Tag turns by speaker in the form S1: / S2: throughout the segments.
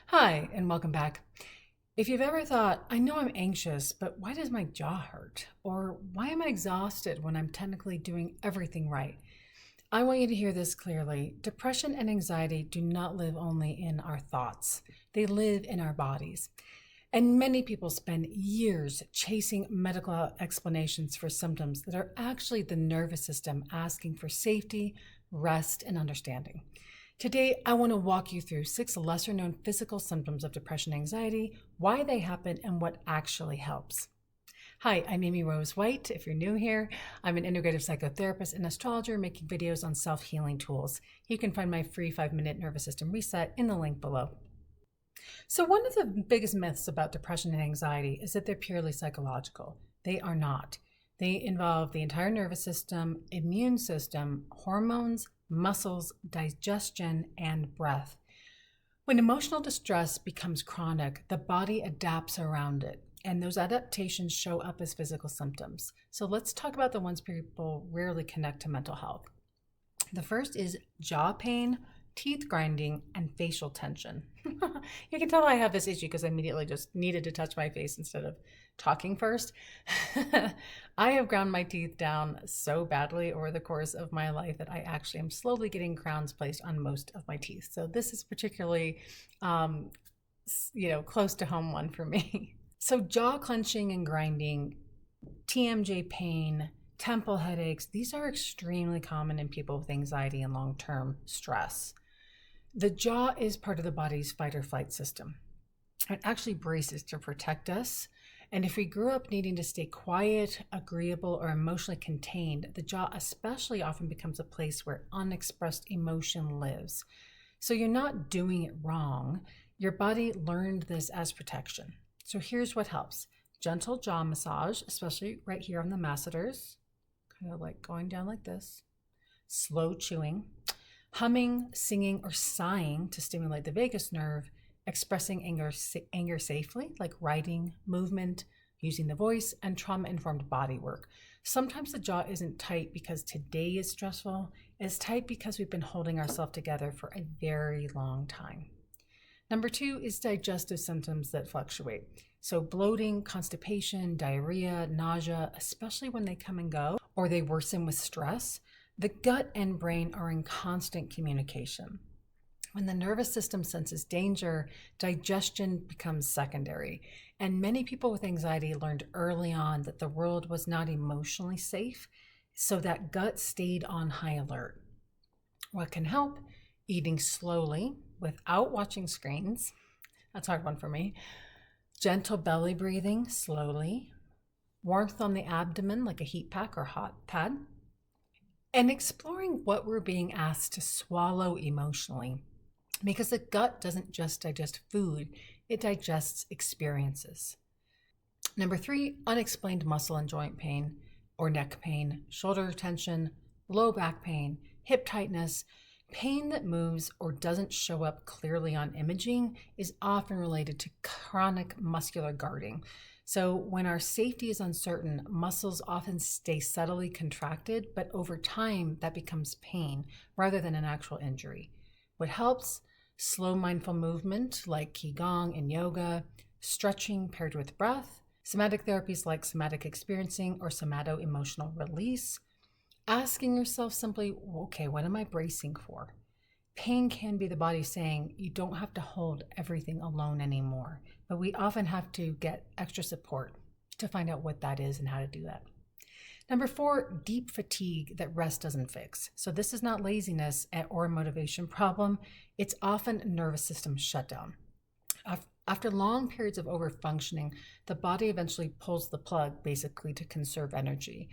S1: Hi, and welcome back. If you've ever thought, I know I'm anxious, but why does my jaw hurt? Or why am I exhausted when I'm technically doing everything right? I want you to hear this clearly. Depression and anxiety do not live only in our thoughts, they live in our bodies. And many people spend years chasing medical explanations for symptoms that are actually the nervous system asking for safety, rest, and understanding. Today, I want to walk you through 6 lesser known physical symptoms of depression and anxiety, why they happen, and what actually helps. Hi, I'm Amy Rose White. If you're new here, I'm an integrative psychotherapist and astrologer making videos on self healing tools. You can find my free 5-minute nervous system reset in the link below. So, one of the biggest myths about depression and anxiety is that they're purely psychological. They are not. They involve the entire nervous system, immune system, hormones, muscles, digestion, and breath. When emotional distress becomes chronic, the body adapts around it, and those adaptations show up as physical symptoms. So let's talk about the ones people rarely connect to mental health. The first is jaw pain, teeth grinding, and facial tension. You can tell I have this issue because I immediately just needed to touch my face instead of talking first. I have ground my teeth down so badly over the course of my life that I actually am slowly getting crowns placed on most of my teeth. So this is particularly, close to home one for me. So jaw clenching and grinding, TMJ pain, temple headaches, these are extremely common in people with anxiety and long-term stress. The jaw is part of the body's fight or flight system. It actually braces to protect us. And if we grew up needing to stay quiet, agreeable, or emotionally contained, the jaw especially often becomes a place where unexpressed emotion lives. So you're not doing it wrong. Your body learned this as protection. So here's what helps. Gentle jaw massage, especially right here on the masseters, kind of like going down like this. Slow chewing. Humming, singing, or sighing to stimulate the vagus nerve, expressing anger safely, like writing, movement, using the voice, and trauma-informed body work. Sometimes the jaw isn't tight because today is stressful. It's tight because we've been holding ourselves together for a very long time. Number 2 is digestive symptoms that fluctuate. So bloating, constipation, diarrhea, nausea, especially when they come and go, or they worsen with stress. The gut and brain are in constant communication. When the nervous system senses danger, digestion becomes secondary. And many people with anxiety learned early on that the world was not emotionally safe, so that gut stayed on high alert. What can help? Eating slowly without watching screens. That's a hard one for me. Gentle belly breathing slowly. Warmth on the abdomen like a heat pack or hot pad. And exploring what we're being asked to swallow emotionally. Because the gut doesn't just digest food, it digests experiences. Number 3, unexplained muscle and joint pain or neck pain, shoulder tension, low back pain, hip tightness. Pain that moves or doesn't show up clearly on imaging is often related to chronic muscular guarding. So when our safety is uncertain, muscles often stay subtly contracted, but over time that becomes pain rather than an actual injury. What helps? Slow mindful movement like Qigong and yoga, stretching paired with breath, somatic therapies like somatic experiencing or somato-emotional release. Asking yourself simply, okay, what am I bracing for? Pain can be the body saying you don't have to hold everything alone anymore, but we often have to get extra support to find out what that is and how to do that. Number 4, deep fatigue that rest doesn't fix. So this is not laziness or a motivation problem. It's often a nervous system shutdown. After long periods of overfunctioning, the body eventually pulls the plug basically to conserve energy.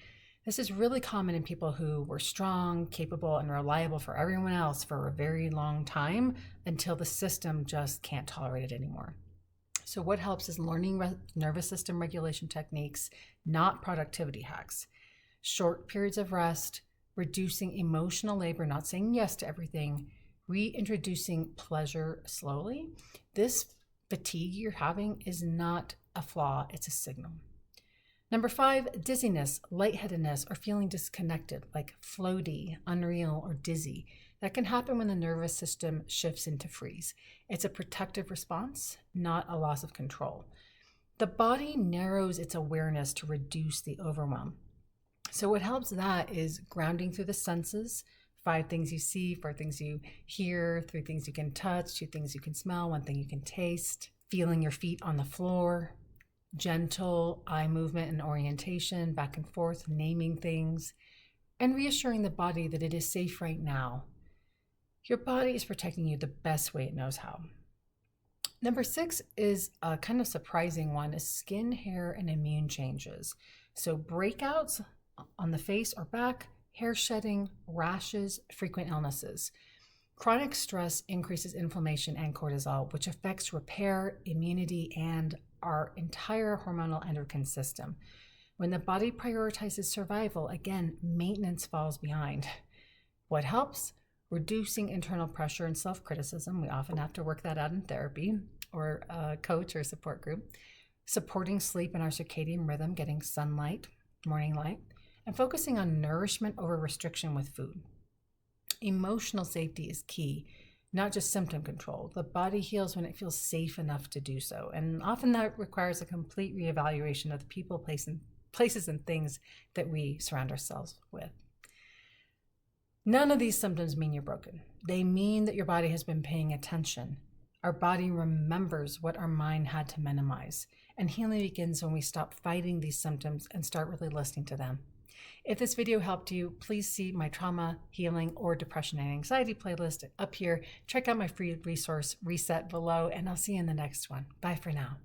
S1: This is really common in people who were strong, capable, and reliable for everyone else for a very long time until the system just can't tolerate it anymore. So what helps is learning nervous system regulation techniques, not productivity hacks. Short periods of rest, reducing emotional labor, not saying yes to everything, reintroducing pleasure slowly. This fatigue you're having is not a flaw, it's a signal. Number 5, dizziness, lightheadedness, or feeling disconnected, like floaty, unreal, or dizzy. That can happen when the nervous system shifts into freeze. It's a protective response, not a loss of control. The body narrows its awareness to reduce the overwhelm. So what helps that is grounding through the senses, 5 things you see, 4 things you hear, 3 things you can touch, 2 things you can smell, 1 thing you can taste, feeling your feet on the floor, gentle eye movement and orientation, back and forth, naming things, and reassuring the body that it is safe right now. Your body is protecting you the best way it knows how. Number 6 is a kind of surprising one, is skin, hair, and immune changes. So breakouts on the face or back, hair shedding, rashes, frequent illnesses. Chronic stress increases inflammation and cortisol, which affects repair, immunity, and our entire hormonal endocrine system. When the body prioritizes survival, again, maintenance falls behind. What helps? Reducing internal pressure and self-criticism. We often have to work that out in therapy or a coach or support group. Supporting sleep and our circadian rhythm, getting sunlight, morning light, and focusing on nourishment over restriction with food. Emotional safety is key, not just symptom control. The body heals when it feels safe enough to do so. And often that requires a complete reevaluation of the people, places, and things that we surround ourselves with. None of these symptoms mean you're broken. They mean that your body has been paying attention. Our body remembers what our mind had to minimize. And healing begins when we stop fighting these symptoms and start really listening to them. If this video helped you, please see my trauma, healing, or depression and anxiety playlist up here. Check out my free resource, Reset, below, and I'll see you in the next one. Bye for now.